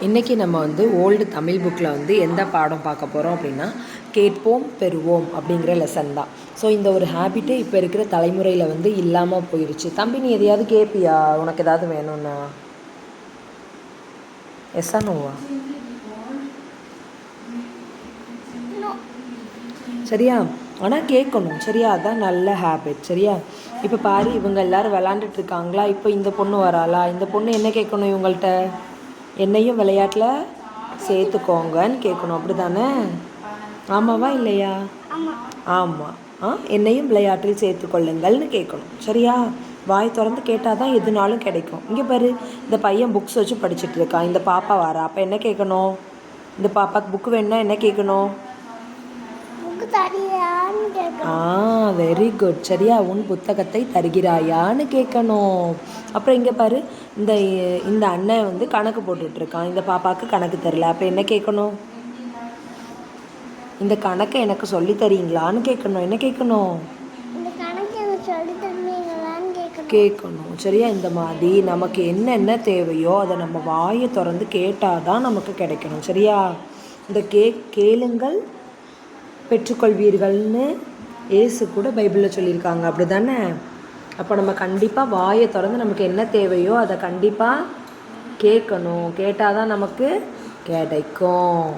இன்றைக்கி நம்ம ஓல்டு தமிழ் புக்கில் எந்த பாடம் பார்க்க போகிறோம் அப்படின்னா, கேட்போம் பெறுவோம் அப்படிங்கிற லெசன் தான். ஸோ இந்த ஒரு ஹேபிட்டே இப்போ இருக்கிற தலைமுறையில் இல்லாமல் போயிடுச்சு. தம்பி, நீ எதையாவது கேட்பியா? உனக்கு ஏதாவது வேணும்னா? எஸ்ஸா நோவா? சரியா? ஆனால் கேட்கணும், சரியா? அதான் நல்ல ஹேபிட், சரியா? இப்போ பாரு, இவங்க எல்லோரும் விளாண்டுட்டு இருக்காங்களா? இப்போ இந்த பொண்ணு வராளா? இந்த பொண்ணு என்ன கேட்கணும் இவங்கள்ட்ட? என்னையும் விளையாட்டில் சேர்த்துக்கோங்கன்னு கேட்கணும், அப்படி தானே? ஆமாவா இல்லையா? ஆமாம். என்னையும் விளையாட்டில் சேர்த்துக்கொள்ளுங்கள்னு கேட்கணும், சரியா? வாய் திறந்து கேட்டால் தான் எதுனாலும் கிடைக்கும். இங்கே பாரு, இந்த பையன் புக்ஸ் வச்சு படிச்சுட்டு இருக்கான், இந்த பாப்பா வரா, அப்போ என்ன கேட்கணும்? இந்த பாப்பாவுக்கு புக்கு வேணுன்னா என்ன கேட்கணும்? வெரி குட், சரியா? உன் புத்தகத்தை தருகிறாயான்னு கேட்கணும். அப்புறம் இங்கே பாரு, இந்த இந்த அண்ணன் கணக்கு போட்டுட்ருக்கான், இந்த பாப்பாவுக்கு கணக்கு தெரில, அப்போ என்ன கேட்கணும்? இந்த கணக்கை எனக்கு சொல்லி தரீங்களான்னு கேட்கணும். என்ன கேட்கணும்? கேட்கணும், சரியா? இந்த மாதிரி நமக்கு என்னென்ன தேவையோ அதை நம்ம வாயை திறந்து கேட்டால் தான் நமக்கு கிடைக்கணும், சரியா? இந்த கேளுங்கள் பெற்றுக்கொள்வீர்கள்னு ஏசு கூட பைபிளில் சொல்லியிருக்காங்க, அப்படி தானே? அப்போ நம்ம கண்டிப்பாக வாயை திறந்து நமக்கு என்ன தேவையோ அதை கண்டிப்பாக கேட்கணும். கேட்டால் தான் நமக்கு கிடைக்கும்.